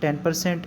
10%